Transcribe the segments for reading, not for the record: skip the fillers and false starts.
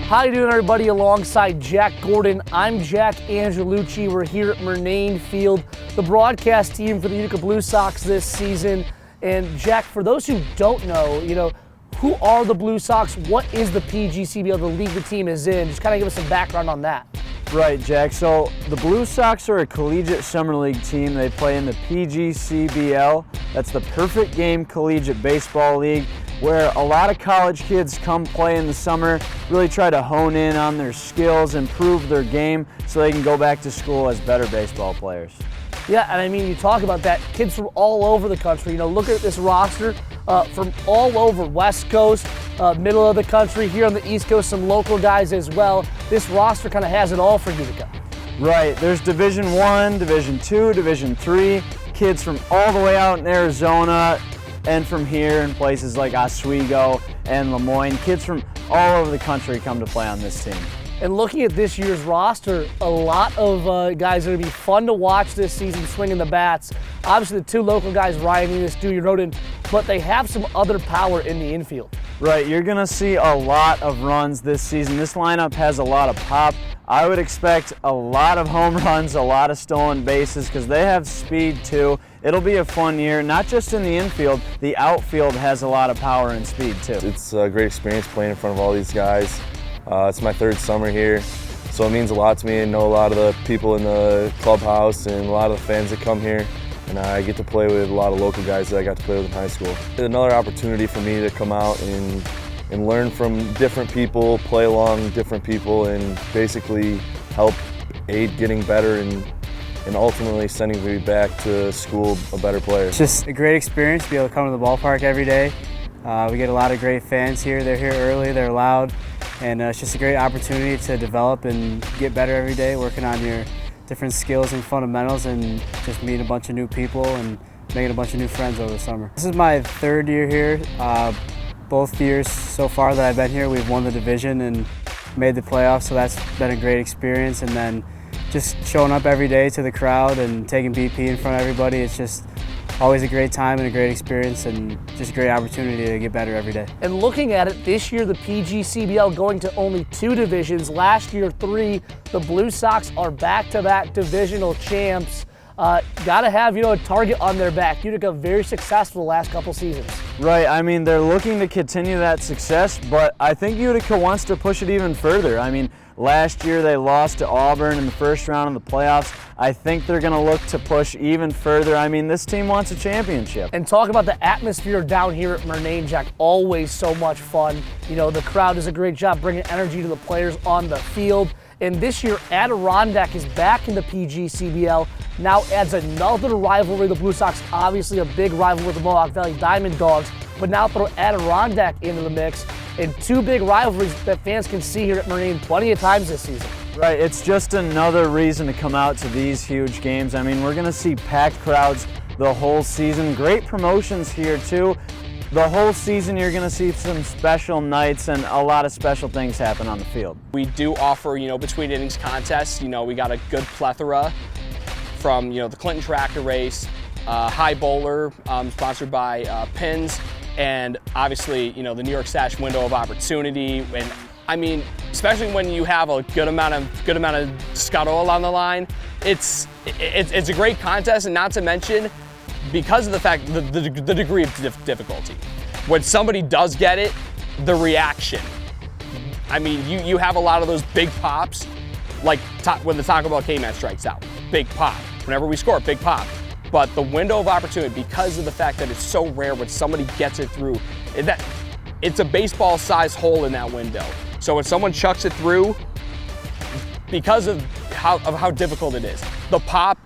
How you doing, everybody? Alongside Jack Gordon, I'm Jack Angelucci. We're here at Murnane Field, the broadcast team for the Utica Blue Sox this season. And Jack, for those who don't know, who are the Blue Sox? What is the PGCBL, the league the team is in? Just kind of give us some background on that. Right, Jack. So the Blue Sox are a collegiate summer league team. They play in the PGCBL. That's the Perfect Game Collegiate Baseball League, where a lot of college kids come play in the summer, really try to hone in on their skills, improve their game so they can go back to school as better baseball players. Yeah, and I mean, you talk about that, kids from all over the country. Look at this roster from all over, West Coast, middle of the country, here on the East Coast, some local guys as well. This roster kind of has it all for Utica. Right, there's Division I, Division II, Division III, kids from all the way out in Arizona and from here in places like Oswego and Lemoyne. Kids from all over the country come to play on this team. And looking at this year's roster, a lot of guys that are going to be fun to watch this season swinging the bats. Obviously, the two local guys, Ryan Enos, Dewey Roden, but they have some other power in the infield. Right, you're going to see a lot of runs this season. This lineup has a lot of pop. I would expect a lot of home runs, a lot of stolen bases, because they have speed too. It'll be a fun year, not just in the infield, the outfield has a lot of power and speed too. It's a great experience playing in front of all these guys. It's my third summer here, so it means a lot to me. I know a lot of the people in the clubhouse and a lot of the fans that come here, and I get to play with a lot of local guys that I got to play with in high school. It's another opportunity for me to come out and learn from different people, play along different people, and basically help aid getting better and ultimately sending me back to school a better player. It's just a great experience to be able to come to the ballpark every day. We get a lot of great fans here. They're here early, they're loud, and it's just a great opportunity to develop and get better every day, working on your different skills and fundamentals, and just meeting a bunch of new people and making a bunch of new friends over the summer. This is my third year here. Both years so far that I've been here, we've won the division and made the playoffs, so that's been a great experience. And then just showing up every day to the crowd and taking BP in front of everybody, it's just always a great time and a great experience and just a great opportunity to get better every day. And looking at it, this year the PGCBL going to only 2 divisions, last year 3. The Blue Sox are back-to-back divisional champs. Got to have, a target on their back. Utica very successful the last couple seasons. Right, I mean, they're looking to continue that success, but I think Utica wants to push it even further. I mean, last year they lost to Auburn in the first round of the playoffs. I think they're going to look to push even further. I mean, this team wants a championship. And talk about the atmosphere down here at Murnane, Jack. Always so much fun. The crowd does a great job bringing energy to the players on the field. And this year, Adirondack is back in the PGCBL. Now adds another rivalry. The Blue Sox, obviously a big rival with the Mohawk Valley Diamond Dogs, but now throw Adirondack into the mix. And 2 big rivalries that fans can see here at Murnane plenty of times this season. Right, it's just another reason to come out to these huge games. I mean, we're going to see packed crowds the whole season. Great promotions here too. The whole season you're going to see some special nights and a lot of special things happen on the field. We do offer, between innings contests. We got a good plethora from, the Clinton Tractor Race, High Bowler, sponsored by Pins, and obviously, the New York Stash Window of Opportunity. And I mean, especially when you have a good amount of scuttle on the line, it's a great contest, and not to mention, because of the fact, the degree of difficulty. When somebody does get it, the reaction. I mean, you have a lot of those big pops, like when the Taco Bell K-Man strikes out, big pop. Whenever we score, big pop. But the window of opportunity, because of the fact that it's so rare when somebody gets it through, it's a baseball-sized hole in that window. So when someone chucks it through, because of how difficult it is, the pop,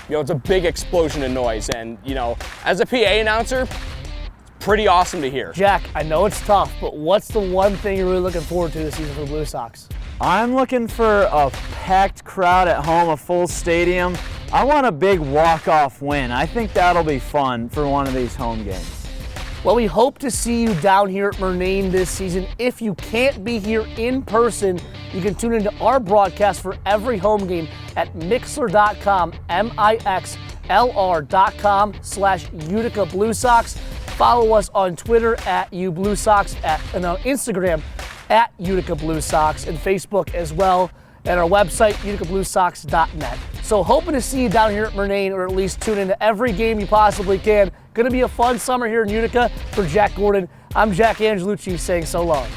it's a big explosion of noise, and as a PA announcer, it's pretty awesome to hear. Jack, I know it's tough, but what's the one thing you're really looking forward to this season for the Blue Sox? I'm looking for a packed crowd at home, a full stadium. I want a big walk-off win. I think that'll be fun for one of these home games. Well, we hope to see you down here at Murnane this season. If you can't be here in person, you can tune into our broadcast for every home game at Mixlr.com, MIXLR.com/Utica Blue Sox. Follow us on Twitter at UBlueSox and on Instagram at Utica Blue Sox, and Facebook as well, and our website, uticabluesox.net. So hoping to see you down here at Murnane, or at least tune into every game you possibly can. Going to be a fun summer here in Utica. For Jack Gordon, I'm Jack Angelucci saying so long.